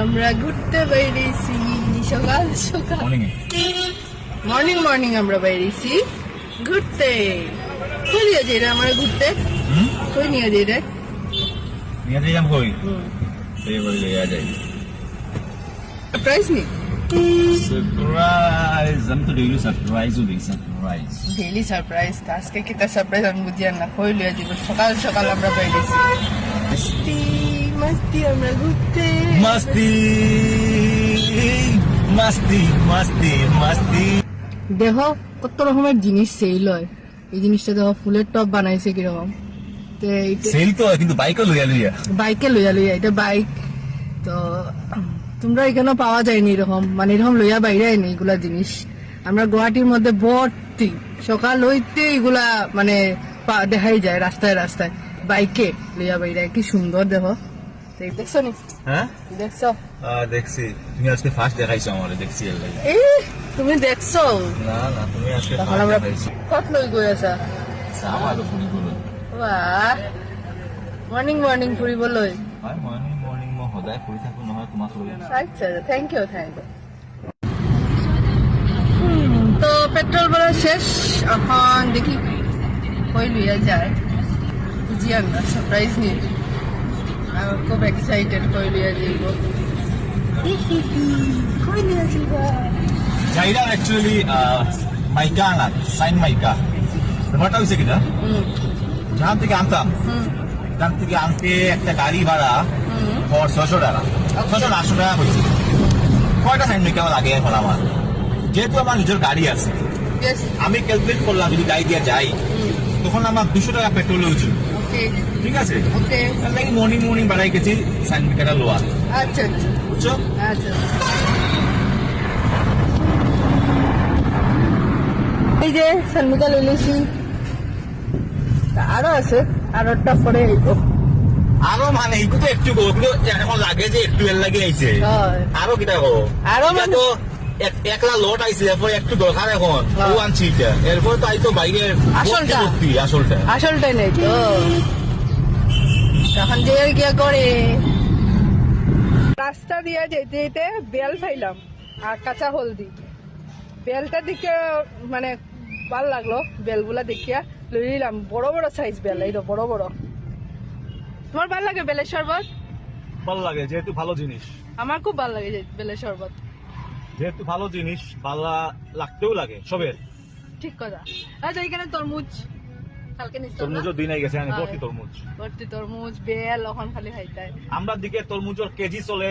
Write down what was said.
আমরা ঘুরতে বেরিয়েছি সকাল সকাল মর্নিং আমরা বেরিয়েছি ঘুরতে। কই নিয়ে যাই রে আমরা ঘুরতে? কই নিয়ে যাই রে? নিয়ে যাই কই? সেই বলে নিয়ে যাই। সারপ্রাইজ নি? সারপ্রাইজ আমি তো daily surprise surprise daily surprise. আজকে কিতা সারপ্রাইজ আমি বুঝি না। কই লিয়ে যাব? সকাল সকাল আমরা বেরিয়েছি মস্তি মস্তি আমরা ঘুরতে। মস্তি মস্তি মস্তি মস্তি। দেখো কত রকমের জিনিস সেল হয়। এই জিনিসটা দেখো ফুলের টপ বানাইছে কিরকম। সেল তো কিন্তু বাইকে বাইকে লইয়া এটা বাইক তো তোমরা এখানে পাওয়া যায়নি এরকম, মানে এরকম লইয়া বাইরে আইনি এগুলা জিনিস। আমরা গুয়াহাটির মধ্যে ভর্তি সকাল হইতে এগুলা মানে দেখাই যায় রাস্তায় রাস্তায় বাইকে লইয়া বাইরে। কি সুন্দর দেখো, দেখছো নি? হ্যাঁ দেখছো? দেখছি। তুমি আজকে ফার্স্ট দেখাইছো আমারে, দেখছি এর লাগি। তুমি দেখছো? না না, তুমি আজকে তখন ফার্স্ট আমরা দেখাইছো। কত লই গই আছা? আমারও ফুরিবলৈ। বাহ, মর্নিং ফুৰিবলৈ। হয় মর্নিং মই সদায় ফুৰি থাকো নহয় তোমাক লৈ। আচ্ছা, থ্যাংক ইউ। তো পেট্রোল ভরা শেষ, এখন দেখি কই লিয়া যায় বুঝি আমরা। সারপ্রাইজ নিয়ে আমি খুব এক্সাইটেড। কই লিয়া যাইব, কই লিয়া যাইব? জাইরা অ্যাকচুয়ালি মাইকা না, সাইন মাইকা। ব্যাপারটা হয়েছে কিনা, যেখান থেকে আনতাম এখান থেকে আনতে একটা গাড়ি ভাড়া 600 টাকা, 600-800 টাকা হয়েছে। কয়টা সাইন মাইকা লাগে এখন আমার? যেহেতু আমার নিজের গাড়ি আছে, আমি ক্যালকুলেট করলাম যদি গাড়ি দিয়ে যাই তখন আমার 200 টাকা পেট্রোল হয়েছিল। ঠিক আছে, তার লাগে মর্নিং বাড়াই গেছি সাইন মাইকাটা লোয়া। আচ্ছা বুঝছো? আচ্ছা। এই যে সানমিকা লইলেছি, আরো আছে, আরোটা পরে আরো মানে এইটু তো একটু গো, কিন্তু এখন লাগে যে একটু এর লাগে আইছে। আরো কিটা গো, আরো মানে তো একলা লোট আইছে, এরপর একটু দরকার এখন ও আনছি এটা। এরপর তো আইতো বাইরে আসলটাই নেই তো, তখন যে গিয়া করে। রাস্তা দিয়ে যেতে যেতে বেল পাইলাম আর কাঁচা হলদি। বেলটা দেখে মানে ভাল লাগলো, বেলগুলা দেখিয়া লই নিলাম। বড় বড় সাইজ বেল, এই তো বড় বড়। তোমার ভাল লাগে বেলের শরবত? ভালো লাগে, যেহেতু ভালো জিনিস। আমার খুব ভাল লাগে বেলের শরবত। যেহেতু ভালো জিনিস ভালো লাগতেও লাগে সবের। ঠিক কথা। আচ্ছা, এখানে তরমুজ কালকে নিশ্চয় তরমুজও দিন গেছে, ভর্তি তরমুজ, বেল ওখান খালি খাইতাই। আমরা দিকে তরমুজের কেজি চলে